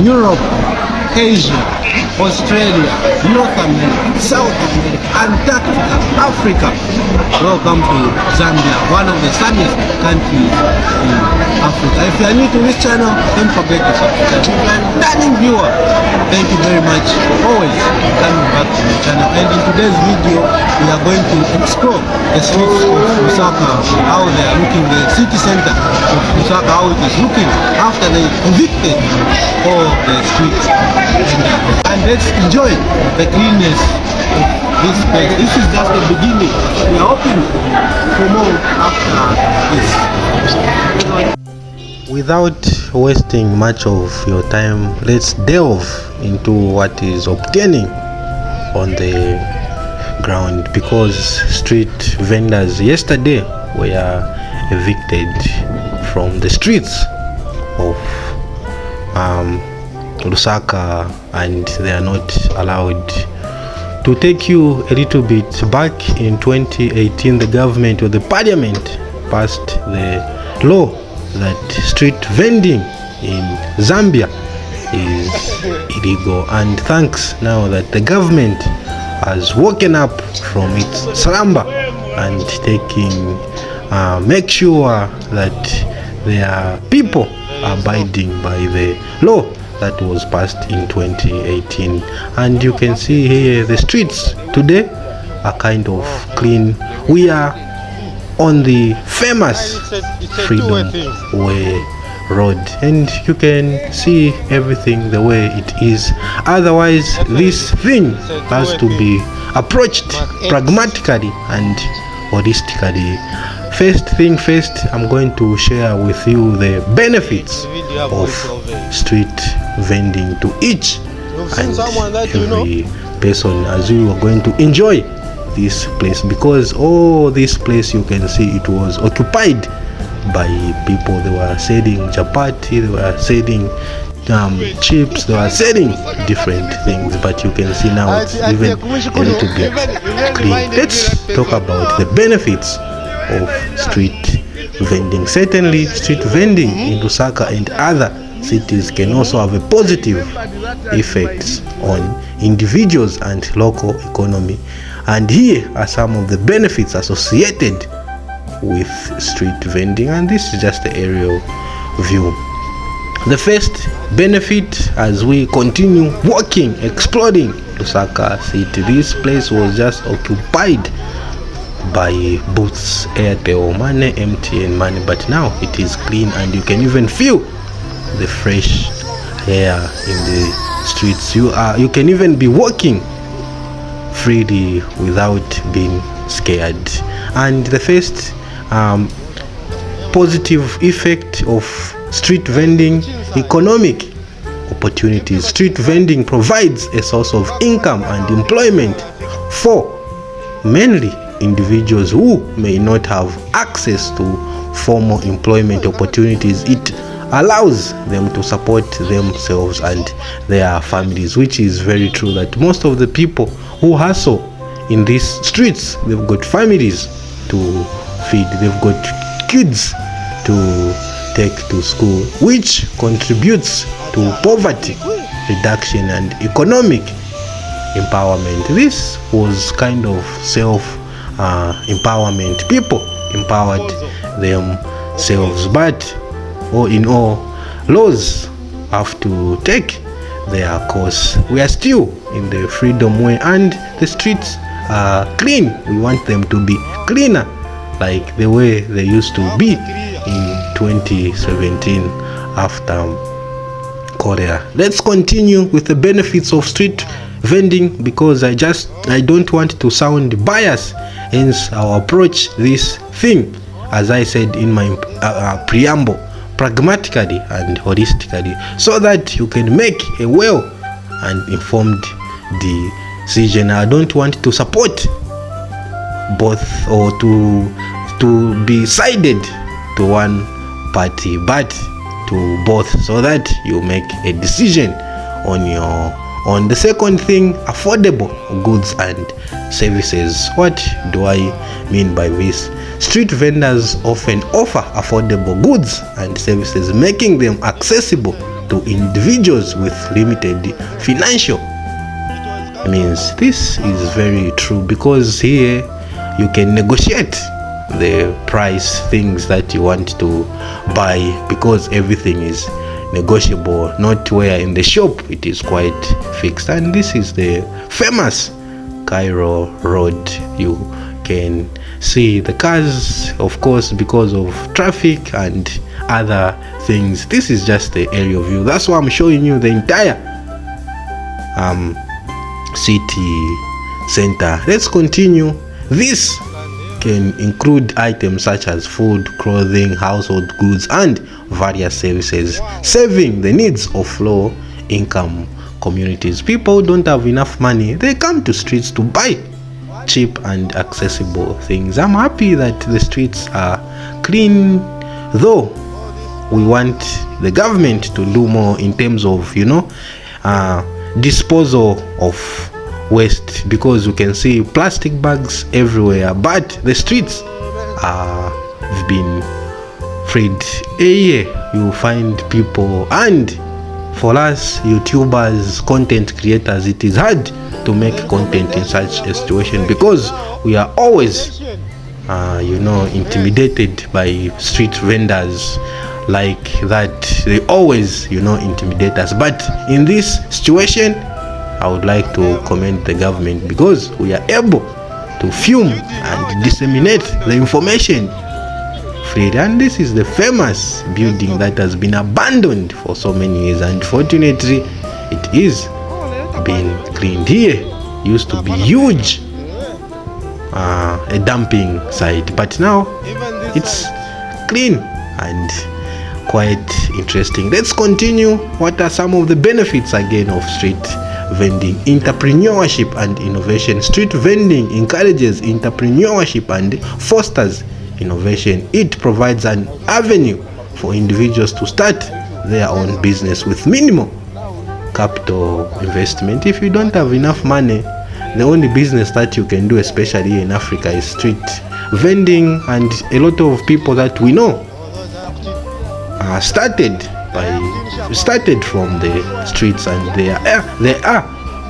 Europe, Asia, Australia, North America, South America, Antarctica, Africa. Welcome to Zambia, one of the sunniest countries in Africa. If you are new to this channel, don't forget to subscribe. If you are a returning viewer, thank you very much for always coming back to my channel. And in today's video, we are going to explore the streets of Lusaka, how they are looking, the city center of Lusaka, how it is looking after they evicted all the streets. And let's enjoy the cleanness of this place. This is just the beginning. We are hoping for more after this. Without wasting much of your time, let's delve into what is obtaining on the ground, because street vendors yesterday were evicted from the streets of Lusaka, and they are not allowed. To take you a little bit back, in 2018 the government or the parliament passed the law that street vending in Zambia is illegal, and thanks now that the government has woken up from its slumber and taking make sure that their people are abiding by the law that was passed in 2018. And you can see here the streets today are kind of clean. We are on the famous Freedom Way road, and you can see everything the way it is. Otherwise, this thing has to be approached pragmatically and holistically. First thing first, I'm going to share with you the benefits of street vending to each and every person, as you are going to enjoy this place, because this place, you can see it was occupied by people. They were selling chapati, they were selling chips, they were selling different things, but you can see now it's even a little bit clean. Let's talk about the benefits of street vending. Certainly, street vending in Lusaka and other cities can also have a positive effects on individuals and local economy. And here are some of the benefits associated with street vending, and this is just the aerial view. The first benefit, as we continue walking, exploring Lusaka City, this place was just occupied by booths, Airtel money, MTN money, but now it is clean, and you can even feel the fresh air in the streets. You can even be walking freely without being scared. And the first positive effect of street vending: economic opportunities. Street vending provides a source of income and employment for mainly individuals who may not have access to formal employment opportunities. It allows them to support themselves and their families, which is very true, that most of the people who hustle in these streets, they've got families to feed, they've got kids to take to school, which contributes to poverty reduction and economic empowerment. This was kind of empowerment. People empowered themselves, but all in all, laws have to take their course. We are still in the freedom way, and the streets are clean. We want them to be cleaner, like the way they used to be in 2017 after cholera. Let's continue with the benefits of street vending, because I don't want to sound biased, hence I'll approach this thing, as I said in my preamble, pragmatically and holistically, so that you can make a well and informed decision. I don't want to support both or to be sided to one party, but to both, so that you make a decision on your own. The second thing, affordable goods and services. What do I mean by this? Street vendors often offer affordable goods and services, making them accessible to individuals with limited financial means. This is very true, because here you can negotiate the price, things that you want to buy, because everything is negotiable, not where in the shop it is quite fixed. And this is the famous Cairo Road. You can see the cars, of course, because of traffic and other things. This is just the aerial view. That's why I'm showing you the entire city center. Let's continue. This can include items such as food, clothing, household goods, and various services, serving the needs of low income communities. People who don't have enough money, they come to streets to buy cheap and accessible things. I'm happy that the streets are clean, though we want the government to do more in terms of, disposal of waste, because you can see plastic bags everywhere, but the streets have been freed. Here you find people, and for us YouTubers, content creators, it is hard to make content in such a situation, because we are always intimidated by street vendors like that. They always intimidate us. But in this situation, I would like to commend the government, because we are able to film and disseminate the information freely. And this is the famous building that has been abandoned for so many years, and fortunately it is being cleaned. Here used to be huge, a dumping site, but now it's clean and quite interesting. Let's continue. What are some of the benefits again of street vending? Entrepreneurship and innovation. Street vending encourages entrepreneurship and fosters innovation. It provides an avenue for individuals to start their own business with minimal capital investment. If you don't have enough money, the only business that you can do, especially in Africa, is street vending. And a lot of people that we know started from the streets, and they are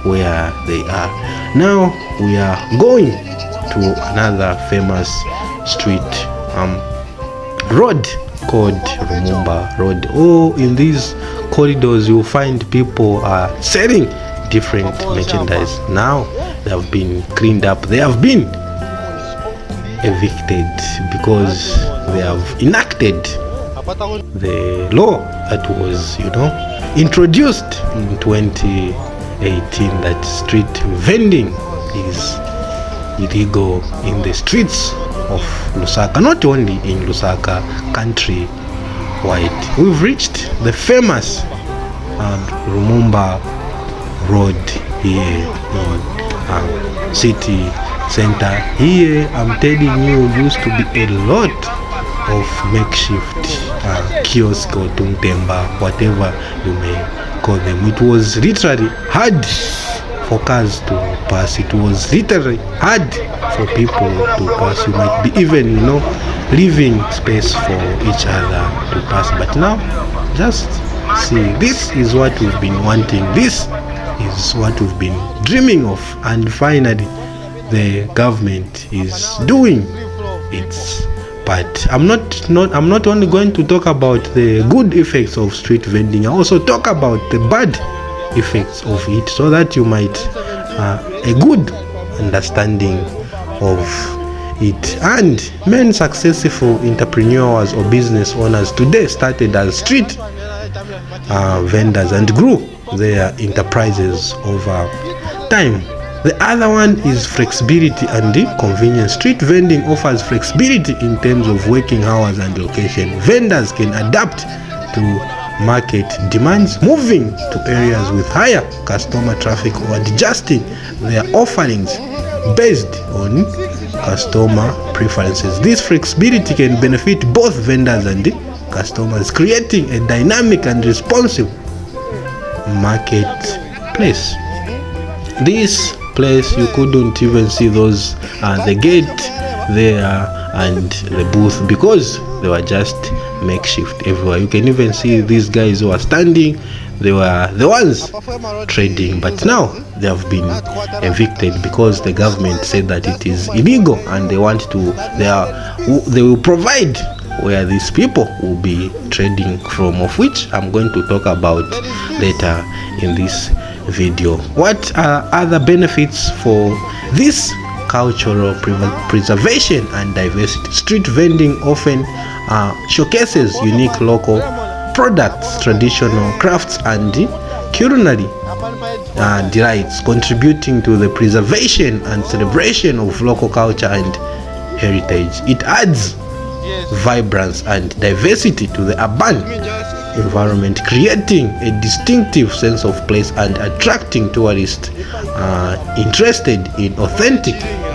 where they are now. We are going to another famous street road called Lumumba Road. In these corridors you'll find people are selling different merchandise. Now they have been cleaned up, they have been evicted, because they have enacted the law that was introduced in 2018, that street vending is illegal in the streets of Lusaka, not only in Lusaka, country wide. We've reached the famous Lumumba Road here in city center. Here I'm telling you, used to be a lot of makeshift kiosk or tumtemba, whatever you may call them. It was literally hard for cars to pass. It was literally hard for people to pass. You might be even leaving space for each other to pass. But now just see, this is what we've been wanting, this is what we've been dreaming of, and finally the government is doing its part. I'm not only going to talk about the good effects of street vending, I also talk about the bad effects of it, so that you might a good understanding of it. And many successful entrepreneurs or business owners today started as street vendors and grew their enterprises over time. The other one is flexibility and convenience. Street vending offers flexibility in terms of working hours and location. Vendors can adapt to market demands, moving to areas with higher customer traffic, or adjusting their offerings based on customer preferences. This flexibility can benefit both vendors and customers, creating a dynamic and responsive marketplace. This place, you couldn't even see those the gate there and the booth, because they were just makeshift everywhere. You can even see these guys who are standing, they were the ones trading, but now they have been evicted because the government said that it is illegal, and they will provide where these people will be trading from, of which I'm going to talk about later in this video. What are other benefits for this cultural preservation and diversity? Street vending often showcases unique local products, traditional crafts, and culinary delights, contributing to the preservation and celebration of local culture and heritage. It adds vibrance and diversity to the urban environment, creating a distinctive sense of place and attracting tourists interested in authentic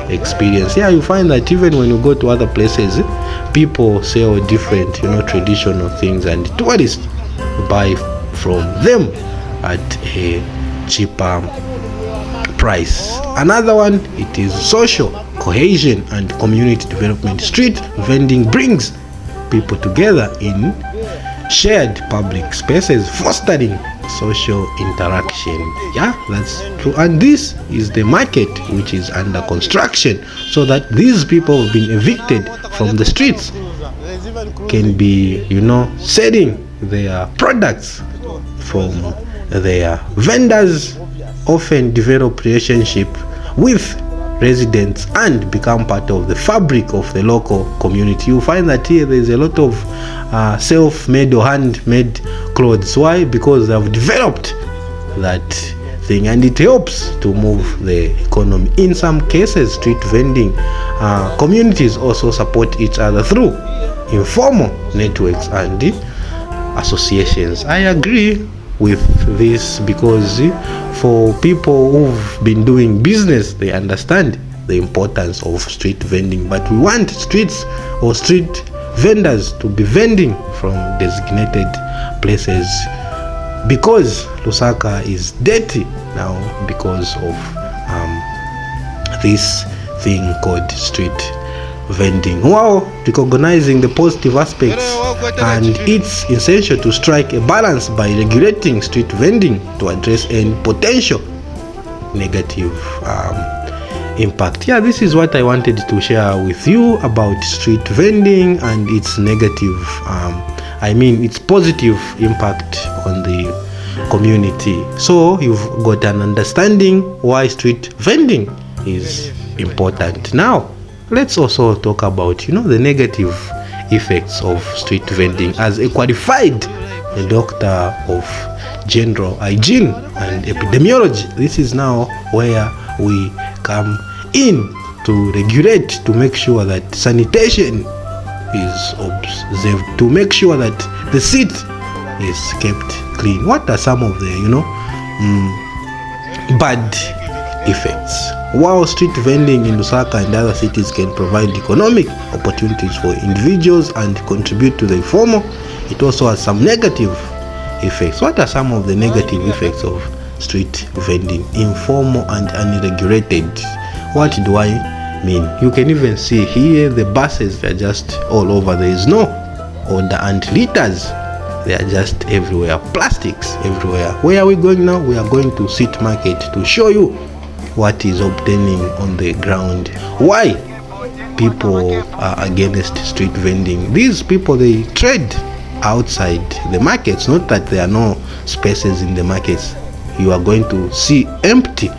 experience. Yeah, you find that even when you go to other places, people sell different, traditional things, and tourists buy from them at a cheaper price. Another one, it is social cohesion and community development. Street vending brings people together in shared public spaces, fostering social interaction. Yeah, that's true. And this is the market which is under construction, so that these people who have been evicted from the streets can be, selling their products from their vendors. Often develop relationship with residents and become part of the fabric of the local community. You find that here there is a lot of self-made or handmade clothes. Why? Because they have developed that thing, and it helps to move the economy. In some cases, street vending communities also support each other through informal networks and associations. I agree with this, because for people who've been doing business, they understand the importance of street vending. But we want streets or street vendors to be vending from designated places, because Lusaka is dirty now because of this thing called street vending. While recognizing the positive aspects, and it's essential to strike a balance by regulating street vending to address any potential negative impact. Yeah, this is what I wanted to share with you about street vending and its negative, its positive impact on the community. So you've got an understanding why street vending is important. Now let's also talk about the negative effects of street vending. As a qualified doctor of general hygiene and epidemiology, this is now where we come in to regulate, to make sure that sanitation is observed, to make sure that the seat is kept clean. What are some of the bad effects? While street vending in Lusaka and other cities can provide economic opportunities for individuals and contribute to the informal, it also has some negative effects. What are some of the negative effects of street vending, informal and unregulated? What do I mean? You can even see here the buses are just all over. There is no order, and litters, they are just everywhere. Plastics everywhere. Where are we going now? We are going to City Market to show you what is obtaining on the ground. Why people are against street vending? These people, they trade outside the markets. Not that there are no spaces in the markets. You are going to see empty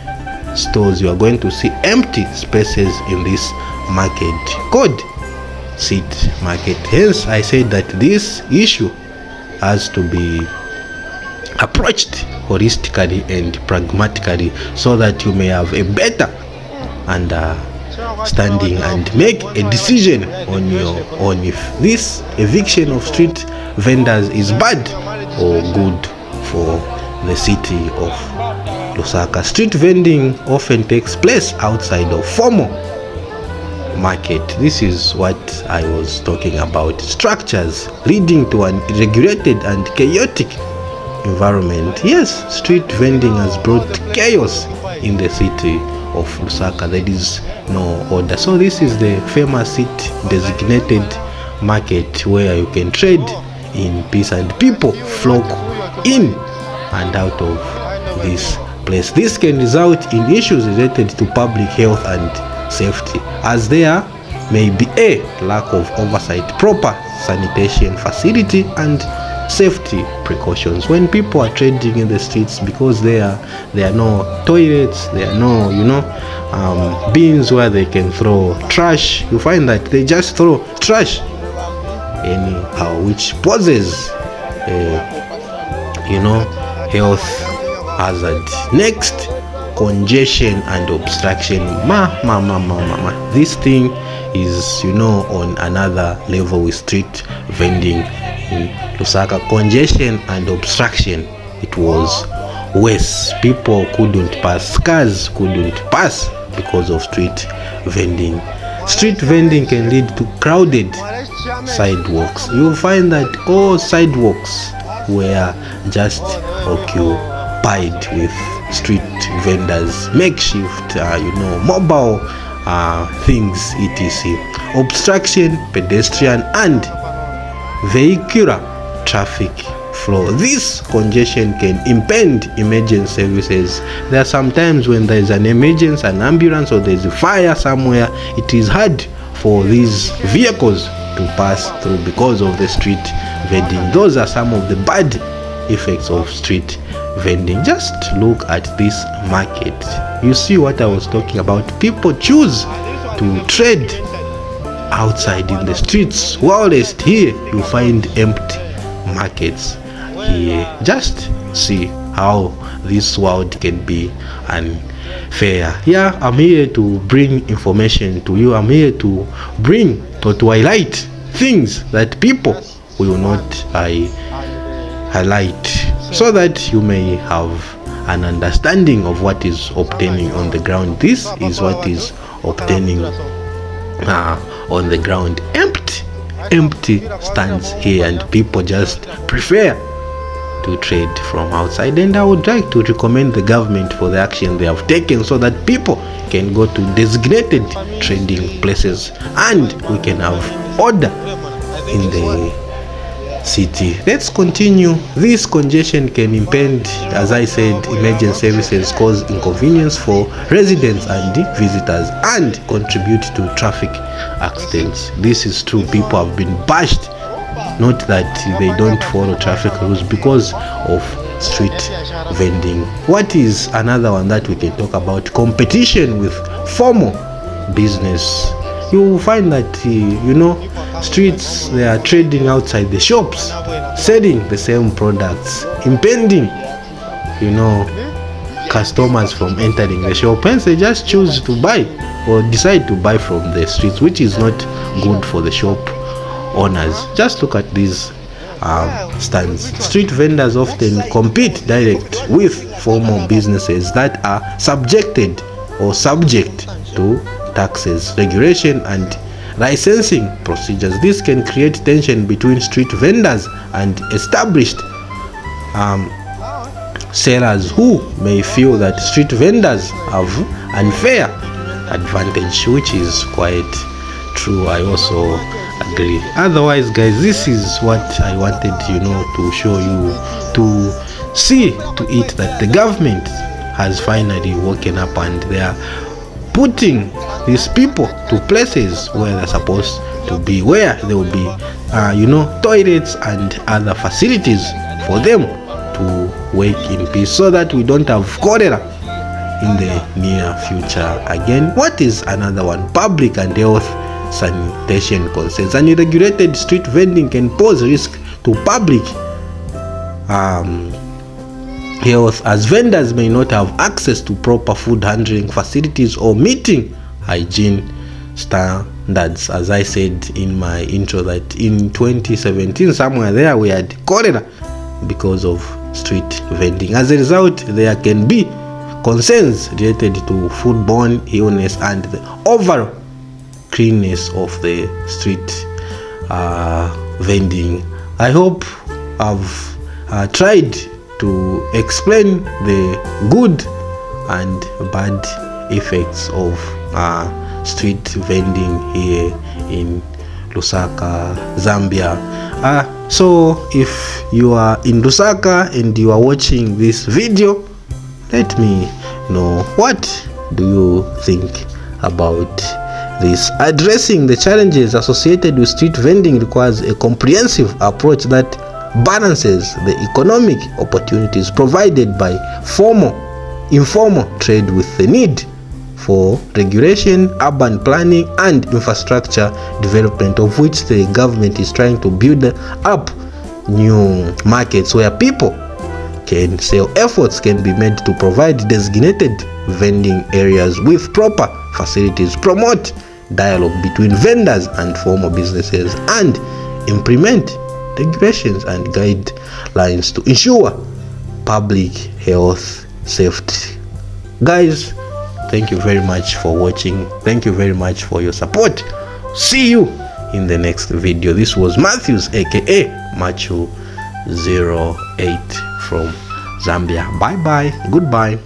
stores, you are going to see empty spaces in this market called City Market. Hence I said that this issue has to be approached holistically and pragmatically, so that you may have a better understanding and make a decision on your own if this eviction of street vendors is bad or good for the city of Lusaka. Street vending often takes place outside of formal market. This is what I was talking about. Structures leading to an irregulated and chaotic environment. Yes, street vending has brought chaos in the city of Lusaka. There is no order. So this is the famous city designated market where you can trade in peace and people flock in and out of this place. This can result in issues related to public health and safety, as there may be a lack of oversight, proper sanitation facility and safety precautions when people are trading in the streets, because there are no toilets, there are no bins where they can throw trash. You find that they just throw trash anyhow, which poses health hazard. Next, congestion and obstruction. This thing is on another level with street vending in Lusaka. Congestion and obstruction, it was worse. People couldn't pass, cars couldn't pass because of street vending. Street vending can lead to crowded sidewalks. You'll find that all sidewalks were just occupied with street vendors, makeshift mobile things, etc. Obstruction, pedestrian and vehicular traffic flow. This congestion can impede emergency services. There are some times when there is an emergency, an ambulance, or there is a fire somewhere, it is hard for these vehicles to pass through because of the street vending. Those are some of the bad effects of street vending. Just look at this market. You see what I was talking about. People choose to trade outside in the streets, whilst here you find empty markets here. Just see how this world can be unfair. Yeah, I'm here to bring information to you. I'm here to bring or to highlight things that people will not highlight, so that you may have an understanding of what is obtaining on the ground. This is what is obtaining on the ground. Empty stands here, and people just prefer to trade from outside. And I would like to recommend the government for the action they have taken, so that people can go to designated trading places and we can have order in the city. Let's continue. This congestion can impede, as I said, emergency services, cause inconvenience for residents and visitors, and contribute to traffic accidents. This is true. People have been bashed, not that they don't follow traffic rules, because of street vending. What is another one that we can talk about? Competition with formal business. You will find that streets, they are trading outside the shops, selling the same products, impeding customers from entering the shop. Hence they just choose to buy or decide to buy from the streets, which is not good for the shop owners. Just look at these stands. Street vendors often compete direct with formal businesses that are subject to taxes, regulation and licensing procedures. This can create tension between street vendors and established sellers, who may feel that street vendors have unfair advantage, which is quite true. I also agree. Otherwise, guys, this is what I wanted to show you, to see to it that the government has finally woken up and they are putting these people to places where they're supposed to be, where there will be toilets and other facilities for them to work in peace, so that we don't have cholera in the near future again. What is another one? Public and health sanitation concerns. Unregulated street vending can pose risk to public health, as vendors may not have access to proper food handling facilities or meeting hygiene standards. As I said in my intro, that in 2017 somewhere there we had cholera because of street vending. As a result, there can be concerns related to foodborne illness and the overall cleanness of the street vending. I hope I've tried to explain the good and bad effects of street vending here in Lusaka, Zambia. So if you are in Lusaka and you are watching this video, let me know, what do you think about this? Addressing the challenges associated with street vending requires a comprehensive approach that balances the economic opportunities provided by informal trade with the need for regulation, urban planning, and infrastructure development, of which the government is trying to build up new markets where people can sell. Efforts can be made to provide designated vending areas with proper facilities, promote dialogue between vendors and formal businesses, and implement regulations and guidelines to ensure public health safety. Guys, thank you very much for watching. Thank you very much for your support. See you in the next video. This was Matthews, aka Machu 08 from Zambia. Bye bye. Goodbye.